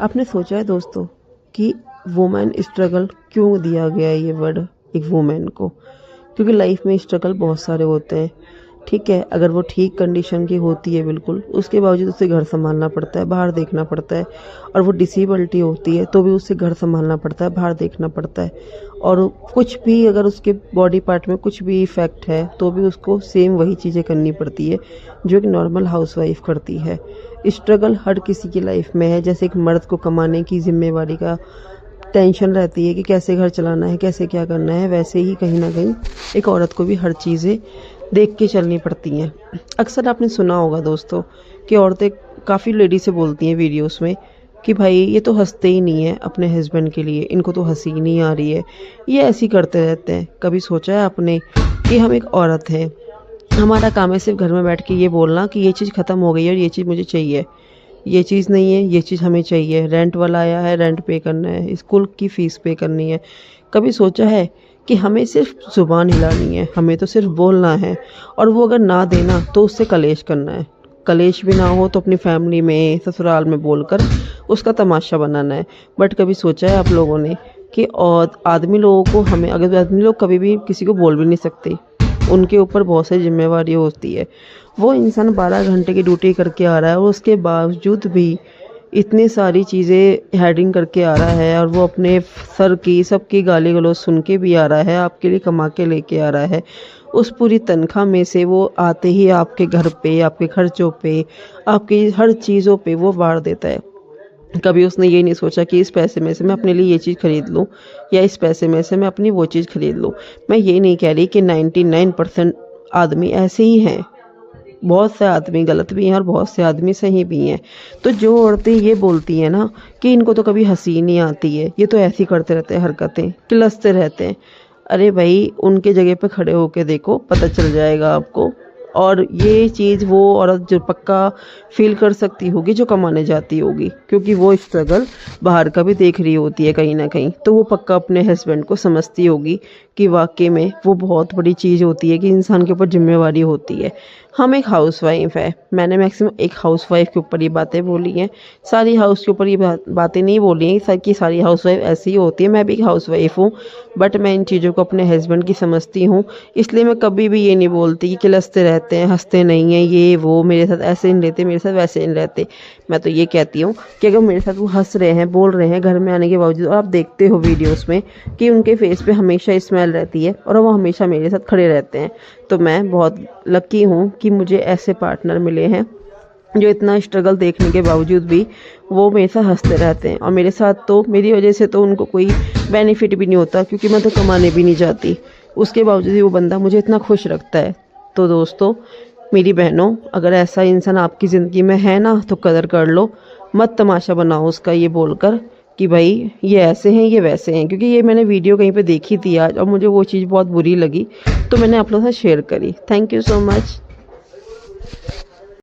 आपने सोचा है दोस्तों कि वुमेन स्ट्रगल क्यों दिया गया है ये वर्ड एक वुमेन को? क्योंकि लाइफ में स्ट्रगल बहुत सारे होते हैं। ठीक है, अगर वो ठीक कंडीशन की होती है बिल्कुल, उसके बावजूद उसे घर संभालना पड़ता है, बाहर देखना पड़ता है। और वो डिसेबिलिटी होती है तो भी उसे घर संभालना पड़ता है, बाहर देखना पड़ता है। और कुछ भी अगर उसके बॉडी पार्ट में कुछ भी इफ़ेक्ट है तो भी उसको सेम वही चीज़ें करनी पड़ती है जो एक नॉर्मल हाउसवाइफ करती है। स्ट्रगल हर किसी की लाइफ में है। जैसे एक मर्द को कमाने की जिम्मेवारी का टेंशन रहती है कि कैसे घर चलाना है, कैसे क्या करना है, वैसे ही कहीं ना कहीं एक औरत को भी हर चीज़ें देख के चलनी पड़ती हैं। अक्सर आपने सुना होगा दोस्तों कि औरतें काफ़ी लेडी से बोलती हैं वीडियोस में कि भाई ये तो हंसते ही नहीं है अपने हस्बैंड के लिए, इनको तो हंसी नहीं आ रही है, ये ऐसे ही करते रहते हैं। कभी सोचा है आपने कि हम एक औरत हैं, हमारा काम है सिर्फ घर में बैठ के ये बोलना कि ये चीज़ ख़त्म हो गई है और ये चीज़ मुझे चाहिए, ये चीज़ नहीं है, ये चीज़ हमें चाहिए, रेंट वाला आया है, रेंट पे करना है, स्कूल की फ़ीस पे करनी है। कभी सोचा है कि हमें सिर्फ ज़ुबान हिलानी है, हमें तो सिर्फ बोलना है, और वो अगर ना देना तो उससे कलेश करना है। कलेश भी ना हो तो अपनी फैमिली में, ससुराल में बोलकर उसका तमाशा बनाना है। बट कभी सोचा है आप लोगों ने कि और आदमी लोगों को, हमें अगर आदमी लोग कभी भी किसी को बोल भी नहीं सकते, उनके ऊपर बहुत सारी जिम्मेवारी होती है। वो इंसान 12 घंटे की ड्यूटी करके आ रहा है और उसके बावजूद भी इतनी सारी चीज़ें हेडिंग करके आ रहा है, और वो अपने सर की सबकी गाली गलौज सुन के भी आ रहा है, आपके लिए कमा के लेके आ रहा है। उस पूरी तनख्वाह में से वो आते ही आपके घर पे, आपके खर्चों पे, आपकी हर चीज़ों पे वो वार देता है। कभी उसने ये नहीं सोचा कि इस पैसे में से मैं अपने लिए ये चीज़ खरीद लूँ या इस पैसे में से मैं अपनी वो चीज़ खरीद लूँ। मैं ये नहीं कह रही कि 99% आदमी ऐसे ही हैं, बहुत से आदमी गलत भी हैं और बहुत से आदमी सही भी हैं। तो जो औरतें ये बोलती हैं ना कि इनको तो कभी हंसी नहीं आती है, ये तो ऐसे ही करते रहते हैं, हरकतें किलसते रहते हैं, अरे भाई उनके जगह पे खड़े होके देखो, पता चल जाएगा आपको। और ये चीज़ वो औरत जो पक्का फील कर सकती होगी जो कमाने जाती होगी, क्योंकि वो स्ट्रगल बाहर का भी देख रही होती है कहीं ना कहीं, तो वो पक्का अपने हस्बैंड को समझती होगी कि वाकई में वो बहुत बड़ी चीज़ होती है कि इंसान के ऊपर जिम्मेवारी होती है। हम एक हाउसवाइफ है, मैंने मैक्सिमम एक हाउसवाइफ के ऊपर ये बातें बोली हैं, सारी हाउस के ऊपर ये बातें नहीं बोली हैं कि सारी हाउसवाइफ ऐसी ही होती है। मैं भी एक हाउसवाइफ हूँ, बट मैं इन चीज़ों को अपने हस्बैंड की समझती हूँ, इसलिए मैं कभी भी ये नहीं बोलती कि किलसते रहते हैं, हंसते नहीं हैं, ये वो मेरे साथ ऐसे नहीं रहते, मेरे साथ वैसे नहीं रहते। मैं तो ये कहती हूँ कि अगर मेरे साथ वो हंस रहे हैं, बोल रहे हैं घर में आने के बावजूद, और आप देखते हो वीडियोस में कि उनके फेस पे हमेशा स्माइल रहती है और वो हमेशा मेरे साथ खड़े रहते हैं, तो मैं बहुत लकी हूँ कि मुझे ऐसे पार्टनर मिले हैं जो इतना स्ट्रगल देखने के बावजूद भी वो मेरे साथ हंसते रहते हैं। और मेरे साथ तो, मेरी वजह से तो उनको कोई बेनिफिट भी नहीं होता, क्योंकि मैं तो कमाने भी नहीं जाती, उसके बावजूद भी वो बंदा मुझे इतना खुश रखता है। तो दोस्तों, मेरी बहनों, अगर ऐसा इंसान आपकी ज़िंदगी में है ना तो कदर कर लो, मत तमाशा बनाओ उसका ये बोलकर कि भाई ये ऐसे हैं, ये वैसे हैं। क्योंकि ये मैंने वीडियो कहीं पे देखी थी आज, और मुझे वो चीज़ बहुत बुरी लगी, तो मैंने आप लोगों के साथ शेयर करी। Thank you so much.